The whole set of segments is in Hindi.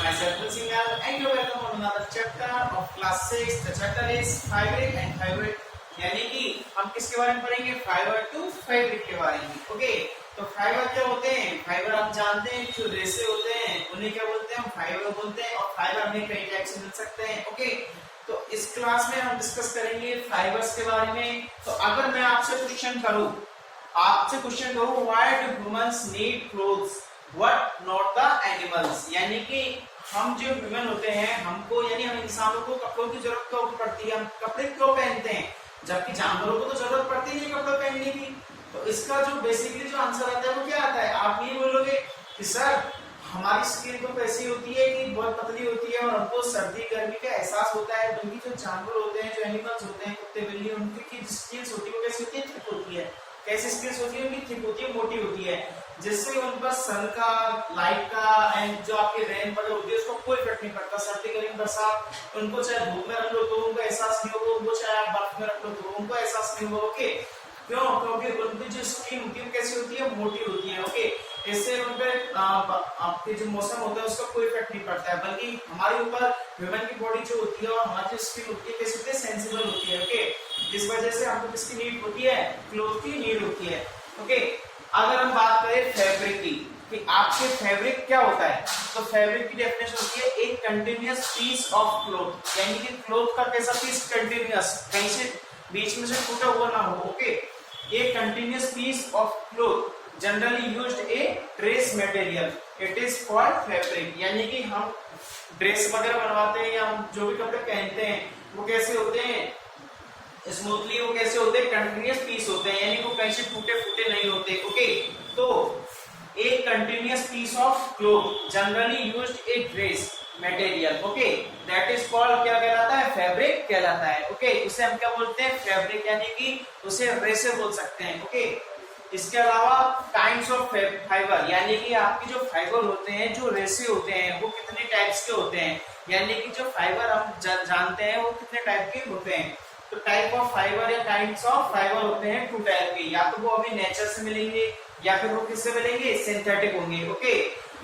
myself Singhal and you welcome on another chapter of class 6. The chapter is fabric and fabric. यानी कि हम किसके बारे में पढ़ेंगे? फाइबर टू फैब्रिक के बारे में. ओके, तो फाइबर क्या होते हैं? फाइबर हम जानते हैं जो रेशे होते हैं उन्हें क्या बोलते हैं? हम फाइबर बोलते हैं. और फाइबर हमें कई टाइप से मिल सकते हैं. ओके, तो इस क्लास में हम डिस्कस करेंगे फाइबर्स के बारे में. तो अगर मैं आपसे क्वेश्चन करूं why do humans need clothes what not the animals, यानी कि हम जो ह्यूमन होते हैं हमको यानी हम इंसानों को कपड़ों की जरूरत क्यों पड़ती है? हम कपड़े क्यों पहनते हैं जबकि जानवरों को तो जरूरत पड़ती नहीं कपड़े पहनने की? तो इसका जो बेसिकली जो आंसर आता है वो क्या आता है? आप ये बोलोगे कि सर हमारी स्किन तो कैसी होती है कि बहुत पतली होती है और हमको सर्दी गर्मी का एहसास होता है. बल्कि जो जानवर होते हैं, जो एनिमल्स होते हैं, कुत्ते बिल्ली, उनकी स्किन होती है वो कैसी होती है? थिक होती है. कैसी स्किन होती है? उनकी थिक होती है, मोटी होती है, जिससे उन पर सन का, लाइट का एंड जो आपकी रेन वगैरह होती है उसको कोई इफेक्ट नहीं पड़ता. सर्दी गर्मी बरसात उनको चाहे धूप में रख लो तो उनको एहसास नहीं होगा, उनको चाहे आप बर्फ में रख लो तो उनको एहसास नहीं होगा. ओके, क्यों? क्योंकि उनकी जो स्किन होती है कैसी होती है? मोटी होती है. ओके, इससे उन पे आपके जो मौसम होता है उसका कोई इफेक्ट नहीं पड़ता है. बल्कि हमारे ऊपर ह्यूमन की बॉडी जो होती है और हमारी जो स्किन होती है कैसी होती है? सेंसिबल होती है. ओके, इस वजह से हमको किसकी नीड होती है? क्लोथ की नीड होती है. ओके, अगर हम बात करें फैब्रिक की कि आपके फैब्रिक क्या होता है, तो फैब्रिक की डेफिनेशन होती है एक कंटिन्यूअस पीस ऑफ क्लॉथ, यानी कि क्लॉथ का कैसा पीस? कंटिन्यूअस, कहीं से बीच में से टूटा हुआ ना हो. ओके, एक continuous piece of cloth generally used a dress material, it is called fabric. यानी कि हम ड्रेस वगैरह बनवाते हैं या हम जो भी कपड़े पहनते हैं वो कैसे होते हैं? स्मूथली वो कैसे होते हैं? कंटिन्यूअस पीस होते हैं, यानी वो कहीं से टूटे फूटे नहीं होते. ओके, तो एक continuous piece of cloth generally used a dress material, okay, that is called क्या कहलाता है? फैब्रिक कहलाता है. ओके, उसे हम क्या बोलते हैं? फैब्रिक, यानी कि उसे रेशे बोल सकते हैं. ओके, इसके अलावा काइंड्स ऑफ फाइबर, यानी कि आपके जो फाइबर होते हैं, जो रेशे होते हैं वो कितने टाइप्स के होते हैं, यानी कि जो फाइबर हम जानते हैं वो कितने टाइप के होते हैं. तो टाइप ऑफ फाइबर या काइंड्स ऑफ फाइबर होते हैं टू टाइप के, या तो वो हमें नेचर से मिलेंगे या फिर वो किससे मिलेंगे? सिंथेटिक होंगे. ओके,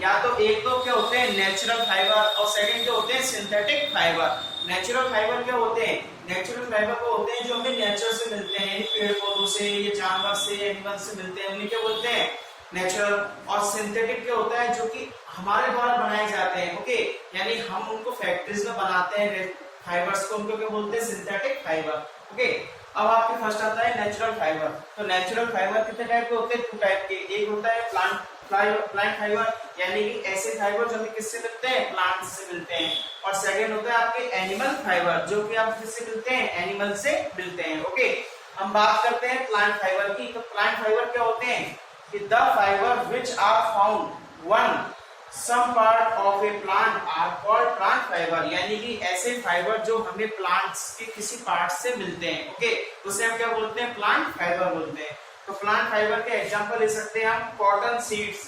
या तो एक तो क्या होते हैं? नेचुरल फाइबर, और सेकंड क्या होते हैं? Synthetic fibre. नेचुरल फाइबर क्या होते हैं? नेचुरल फाइबर वो होते हैं जो हमें नेचर से मिलते हैं, यानी पेड़ पौधों से, ये जानवर से, एनिमल से मिलते हैं, उन्हें क्या बोलते हैं? नेचुरल. और सिंथेटिक क्या होता है? जो कि हमारे द्वारा बनाए जाते हैं. ओके, यानी हम उनको फैक्ट्रीज में बनाते हैं फाइबर्स को, उनको क्या बोलते हैं? Synthetic fibre. ओके, अब आपके फर्स्ट आता है नेचुरल फाइबर. तो नेचुरल फाइबर कितने टाइप के होते हैं? टू टाइप के. एक होता है प्लांट फाइबर, यानी कि ऐसे फाइबर जो हमें किससे मिलते हैं? प्लांट से मिलते हैं. और सेकंड होता है आपके एनिमल फाइबर, जो कि आप किससे मिलते हैं? एनिमल से मिलते हैं. ओके, हम बात करते हैं प्लांट फाइबर की. तो प्लांट फाइबर क्या होते हैं? कि the fibre which are found one some part of a plant are called plant fiber, यानी कि ऐसे फाइबर जो हमें प्लांट्स के किसी पार्ट से मिलते हैं. ओके, उसे हम क्या बोलते हैं? प्लांट फाइबर बोलते हैं. तो प्लांट फाइबर के एग्जांपल ले सकते हैं हम cotton seeds,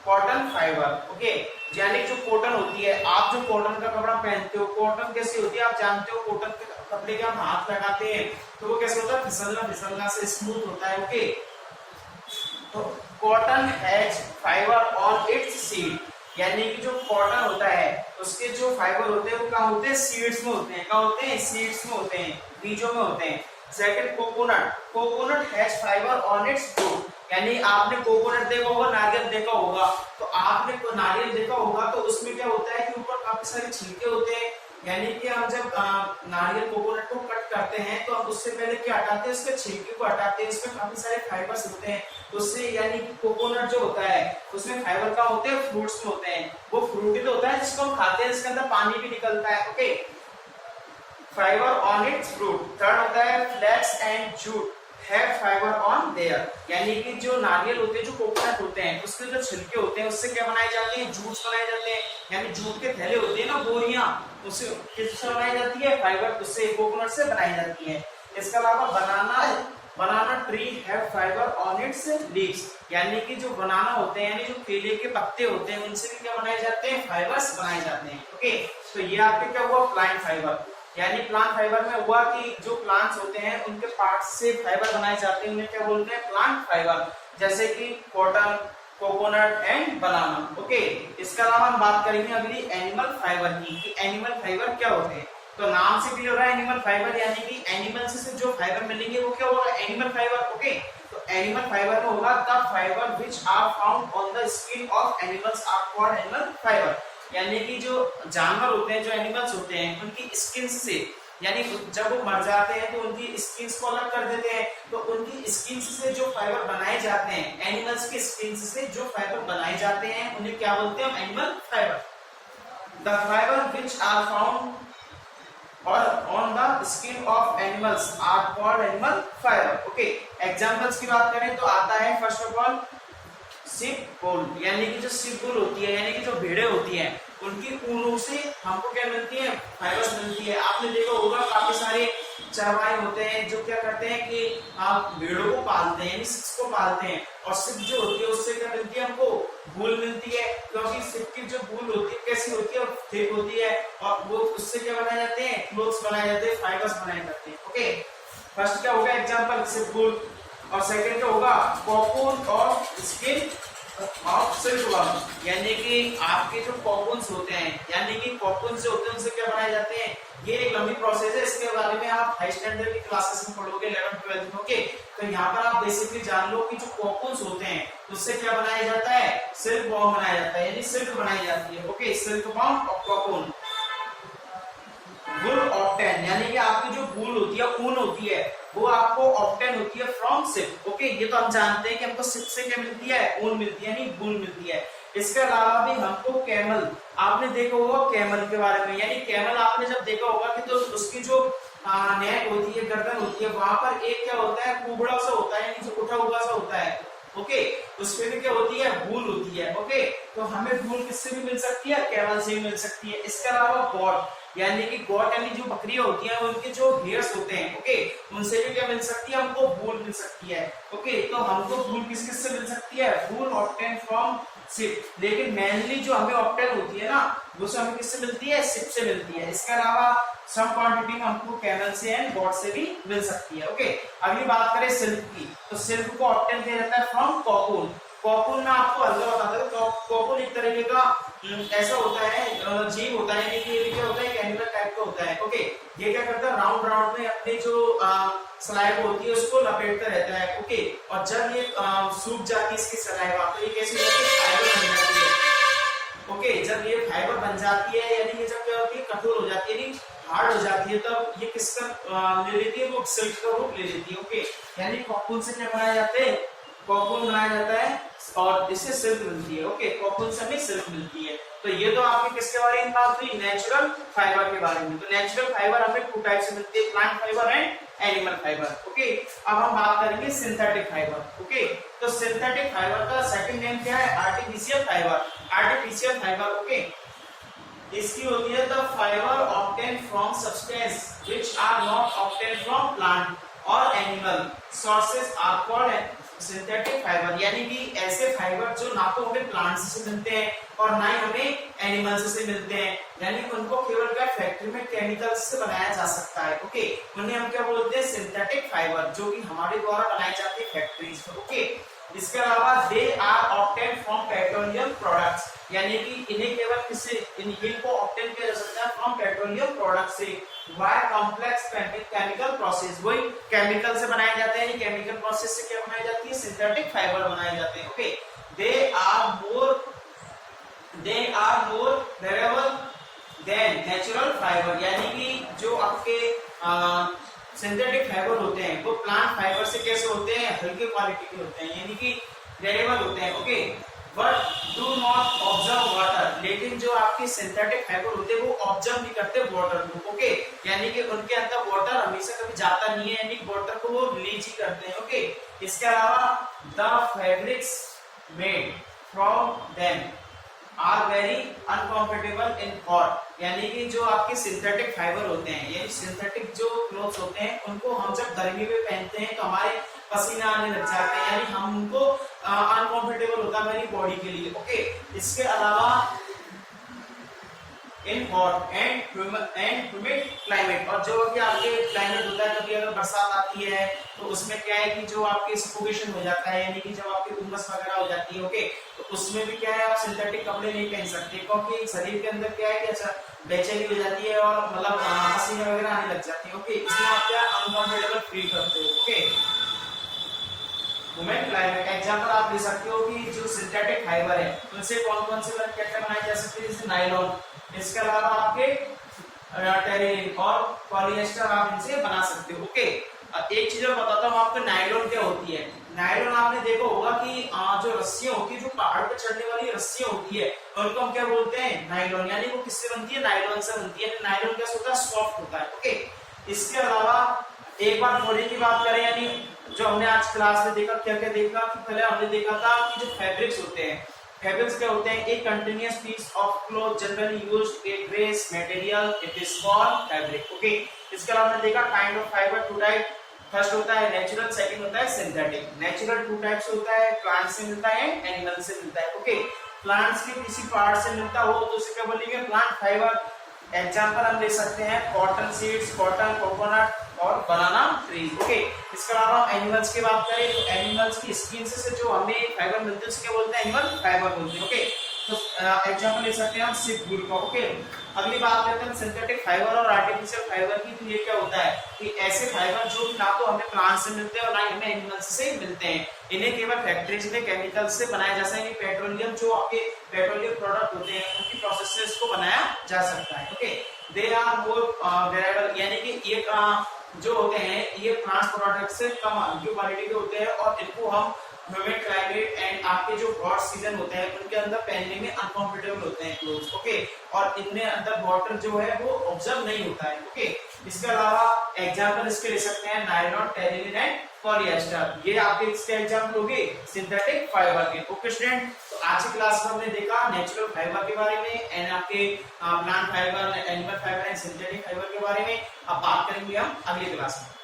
cotton fibre. Okay, यानी जो कॉटन होती है, आप जो कॉटन का कपड़ा पहनते हो, कॉटन कैसी होती है? आप जानते हो कॉटन के कपड़े के हम हाथ लगाते हैं तो वो कैसे होता है? फिसलना से स्मूथ होता है. ओके, तो cotton has fibre on it's seed, यानी कि जो कॉटन होता है उसके जो फाइबर होते हैं वो कहाँ होते हैं? सीड्स में होते हैं. कहाँ होते हैं? सीड्स में होते हैं, बीजों में होते हैं. Second coconut has fibre on its root, यानी आपने कोकोनट देखा होगा, नारियल देखा होगा, तो आपने नारियल देखा होगा तो उसमें क्या होता है कि ऊपर काफी सारे छिलके होते हैं. यानी कि हम जब नारियल कोकोनट को कट करते हैं तो हम उससे पहले क्या हटाते हैं? उसके छिलके को हटाते हैं. इसमें काफी सारे फाइबर्स होते हैं उससे, यानी कि कोकोनट जो होता है उसमें फाइबर का होते हैं? फ्रूट्स में होते हैं. वो फ्रूटी तो होता है जिसको हम खाते हैं, जिसके अंदर पानी भी निकलता है. Okay, fibre on its fruit. Third होता है flax and jute have fibre on their, यानी कि जो नारियल होते हैं, जो कोकोनट होते हैं, उसके जो छिलके होते हैं उससे क्या बनाए जाते हैं? जूट्स बनाए जाते हैं. यानी जूट के थैले होते हैं ना, बोरियां, उससे किससे बनाई जाती है? फाइबर, उससे कोकोनट से बनाई जाती है. इसके अलावा बनाना tree have fibre on it's leaves, यानी कि जो बनाना होते हैं, यानी जो केले के पत्ते होते हैं, उनसे भी क्या बनाए जाते हैं? फाइबर्स बनाए जाते हैं. ओके, तो ये आपके क्या हुआ? Plant fibre. यानी प्लांट फाइबर में हुआ कि जो प्लांट्स होते हैं उनके पार्ट्स से फाइबर बनाए जाते हैं, उन्हें क्या बोलते हैं? Plant fibre. जैसे कि cotton, coconut and banana. Okay, इसके अलावा हम बात करेंगे अगली एनिमल फाइबर की कि एनिमल फाइबर क्या होते हैं। तो नाम से क्लियर हो रहा है एनिमल फाइबर यानी कि एनिमल से जो फाइबर मिलेंगे वो क्या होगा, एनिमल फाइबर। ओके, तो एनिमल फाइबर में होगा the fibre which are found on the skin of animals are called animal fibre, यानी कि जो जानवर होते हैं, जो एनिमल्स होते हैं, उनकी स्किन से, यानी जब वो मर जाते हैं तो उनकी स्किन को अलग कर देते हैं, तो उनकी स्किन से जो फाइबर बनाए जाते हैं, एनिमल्स की स्किन से जो फाइबर बनाए जाते हैं उन्हें क्या बोलते हैं, animal fibre. The fibre which are found और on the skin of animals are called animal fibre. Okay, examples की बात करें तो आता है first of all sheep wool, यानी कि जो शिप वूल होती है, यानी कि जो भेड़ें होती हैं, उनकी ऊनों से हमको क्या मिलती है, फाइबर मिलती है। आपने देखा होगा काफी सारे चरवाहे होते हैं जो क्या करते हैं कि आप भेड़ों को पालते हैं, शिप्स को पालते हैं, और शिप जो होती है उससे क्या मिलती है, हमको वूल मिलती है, क्योंकि शिप की जो वूल होती है कैसी होती है, थिक होती है, और वो उससे क्या बनाए जाते हैं, क्लोथ्स बनाए जाते हैं, फाइबर्स बनाए जाते हैं। ओके, फर्स्ट क्या होगा एग्जांपल शिप वूल, और सेकंड क्या होगा कॉकून ऑफ स्किन ऑफ सिल्कवर्म, यानी कि आपके जो कॉकून्स होते हैं, यानी कि कॉकून्स जो होते हैं उनसे क्या बनाए जाते हैं, ये एक लंबी प्रोसेस है, इसके बारे में आप हाई स्टैंडर्ड की क्लासेस में पढ़ोगे 11th 12th में। ओके, तो यहाँ पर आप बेसिकली जान लो कि जो कॉकून्स होते हैं उससे क्या बनाया जाता है, सिल्क वॉर्म बनाया जाता है, यानी सिल्क बनाई जाती है। ओके, सिल्क वॉर्म और कॉकून। वूल ऑब्टेन, यानी कि आपकी जो वूल होती है, ऊन होती है, वो आपको ऑब्टेन होती है फ्रॉम शिप। ओके, ये तो हम जानते हैं कि हमको शिप से क्या मिलती है, ऊन मिलती है, यानी वूल मिलती है। इसके अलावा भी हमको कैमल, आपने देखा होगा कैमल के बारे में, यानी कैमल आपने जब देखा होगा कि तो उसकी जो नेक होती है, गर्दन होती है, वहां पर एक क्या होता है, कुबड़ा सा होता है, यानी जो उठा हुआ सा होता है। ओके, उसपे भी क्या होती है, वूल होती है। ओके, तो हमें वूल किससे भी मिल सकती है, कैमल से भी मिल सकती है। इसके अलावा गॉट, यानी कि गॉट यानी जो बकरियां होती हैं उनके जो हेयर्स होते हैं, ओके, उनसे भी क्या मिल सकती है, हमको वूल मिल सकती है। ओके, तो हमको वूल किस किस से मिल सकती है, वूल ऑब्टेन फ्रॉम शिप, लेकिन मेनली जो हमें ऑब्टेन होती है ना, वो सब हमें किससे मिलती है, शिप से मिलती है। इसके अलावा सम क्वांटिटी में हमको कैमल से एंड गॉट से भी मिल सकती है। ओके, अगली बात करें सिल्क की, तो सिल्क को ऑब्टेन किया जाता है फ्रॉम कॉकून। कॉकून में आपको अलग बताता हूं, तो कॉकून एक तरीके का ऐसा होता है, जीव होता है, यानी कि ये क्या होता है, एक एनिमल टाइप का होता है। ओके, ये क्या करता है, राउंड राउंड में अपने जो सलाइवा होती है उसको लपेटता रहता है। ओके, और जब ये सूख जाती है इसकी सलाइवा, तो ये कैसी होती है, फाइबर बन जाती है। ओके, जब ये फाइबर बन जाती है, यानी ये जब क्या होती है, कठोर हो जाती है, यानी हार्ड हो जाती है, तब ये किसका ले लेती है, वो सिल्क का रूप ले लेती है। ओके, यानी कॉकून से क्या बनाए जाते हैं, कॉकून बनाया जाता है और इससे सिल्क मिलती है। ओके, कॉकून से हमें सिल्क मिलती है। तो ये तो आपके किसके बारे में बात हुई, नेचुरल फाइबर के बारे में। तो नेचुरल फाइबर हमें टू टाइप से मिलती है, plant fibre and animal fibre. Okay, अब हम बात करेंगे सिंथेटिक फाइबर। ओके, तो सिंथेटिक फाइबर का सेकंड नेम क्या है, artificial fibre. Artificial fibre, okay, इसकी होती है the fibre obtain from substance which are not obtain from plant और animal sources are called synthetic fibre, यानी कि ऐसे फाइबर जो ना तो हमें प्लांट से मिलते हैं और ना ही हमें एनिमल्स से मिलते हैं, यानी उनको केवल क्या फैक्ट्री में केमिकल्स से बनाया जा सकता है। ओके, उन्हें हम क्या बोलते हैं, सिंथेटिक फाइबर, जो कि हमारे द्वारा बनाए जाते हैं फैक्ट्रीज में। ओके, इसके अलावा they are obtain from petroleum products, यानी कि इन्हें केवल किससे, इनको ऑब्टेन किया जा सकता है फ्रॉम पेट्रोलियम प्रोडक्ट से, वाई कॉम्प्लेक्स केमिकल प्रोसेस, वही केमिकल से बनाए जाते हैं, केमिकल प्रोसेस से क्या बनाई जाती है, सिंथेटिक फाइबर बनाए जाते हैं। Okay, they are more durable than natural fibre, यानी कि जो आपके सिंथेटिक फाइबर होते हैं वो प्लांट फाइबर से कैसे होते हैं, हल्के क्वालिटी के होते हैं, यानी कि ड्यूरेबल होते हैं। Okay, but do not observe water, लेकिन जो आपके सिंथेटिक फाइबर होते हैं वो ऑब्जर्व नहीं करते वाटर को। ओके, यानी कि उनके अंदर वाटर हमेशा कभी जाता नहीं है, यानी वाटर को वो रिलीज ही करते हैं। ओके, इसके अलावा the fabrics made from them are very uncomfortable in hot, यानी कि जो आपके सिंथेटिक फाइबर होते हैं, यानी सिंथेटिक जो क्लोथ्स होते हैं, उनको हम जब गर्मी में पहनते हैं तो हमारे पसीना आने लग जाते हैं, यानी हम उनको अनकंफर्टेबल होता है हमारी बॉडी के लिए। ओके, इसके अलावा in hot and humid climate. और जो कि आपके क्लाइमेट होता है, कभी अगर बरसात आती है तो उसमें क्या है कि जो आपके सफोकेशन हो जाता है, यानी कि जब आपकी उमस वगैरह हो जाती है, ओके, तो उसमें भी क्या है आप सिंथेटिक कपड़े नहीं पहन सकते, क्योंकि शरीर के अंदर क्या है कि अच्छा बेचैनी हो जाती है और मतलब पसीने वगैरह आने लग जाती है, ओके, इसमें आप क्या अनकंफर्टेबल फील करते हो, ओके। ह्यूमन क्लाइमेट का एग्जांपल आप ले सकते हो कि जो सिंथेटिक फाइबर है उनसे कौन कौन से क्या बनाए जा सकते हैं, जैसे नायलॉन, इसके अलावा आपके टेरिन और पॉलिएस्टर आप इनसे बना सकते हो, ओके। एक चीज और बताता हूँ आपको, नायलॉन क्या होती है। नायलॉन आपने देखा होगा कि जो रस्सियां होती है, जो पहाड़ पे चढ़ने वाली रस्सियां होती है, उनको हम क्या बोलते हैं, नायलॉन, यानी वो किससे बनती है, नायलॉन से बनती है। नायलॉन क्या होता है, सॉफ्ट होता है, ओके। इसके अलावा एक बार बॉडी की बात करें, यानी जो हमने आज क्लास में देखा, क्या क्या देखा कि पहले हमने देखा था कि जो फैब्रिक्स होते हैं, फैब्रिक्स क्या होते हैं, एक continuous piece of cloth generally used a dress material, it is called fabric, okay. इसके अलावा हमने देखा kind of fibre, two type, first होता है नेचुरल, सेकंड होता है सिंथेटिक। नेचुरल टू टाइप्स होता है, प्लांट से मिलता है, एनिमल से मिलता है, ओके। प्लांट्स के किसी पार्ट से मिलता हो तो उसे क्या बोलेंगे, प्लांट फाइबर। एग्जांपल हम ले सकते हैं कॉटन सीड्स, कॉटन, कोकोनट और बनाना ट्रीज, ओके। इसके अलावा एनिमल्स की बात करें तो एनिमल्स की स्किन से जो हमें फाइबर मिलते हैं उसे क्या बोलते हैं, एनिमल फाइबर बोलते हैं, ओके। तो एग्जांपल ले सकते हैं हम सिप वुड का, ओके। अगली बात करते हैं सिंथेटिक फाइबर और आर्टिफिशियल फाइबर की। तो ये क्या होता है कि ऐसे फाइबर जो ना तो हमें प्लांट से मिलते हैं और ना ही हमें एनिमल्स से मिलते हैं, इन्हें केवल फैक्ट्रीज में केमिकल से बनाया जा सकता है। पेट्रोलियम, जो आपके पेट्रोलियम प्रोडक्ट होते हैं उनकी प्रोसेस से इसको बनाया जा सकता है, okay. They are more variable, यानी कि ये जो होते हैं ये प्लांट प्रोडक्ट से कम क्वालिटी के होते हैं और इनको हम ह्यूमिड क्लाइमेट एंड आपके जो हॉट सीजन होते हैं उनके अंदर पहनने में अनकंफर्टेबल होते हैं क्लोथ्स, ओके। और इनमें अंदर वाटर जो है वो ऑब्जर्व नहीं होता है, ओके। इसके अलावा एग्जांपल इसके ले सकते हैं नायलॉन, टेरिन एंड पॉलिएस्टर। ये आपके इसके एग्जांपल हो गए सिंथेटिक फाइबर के, ओके स्टूडेंट। तो आज की क्लास में हमने देखा नेचुरल फाइबर के बारे में एंड आपके plant fibre, animal fibre and synthetic fibre के बारे में। अब बात करेंगे हम अगली क्लास में।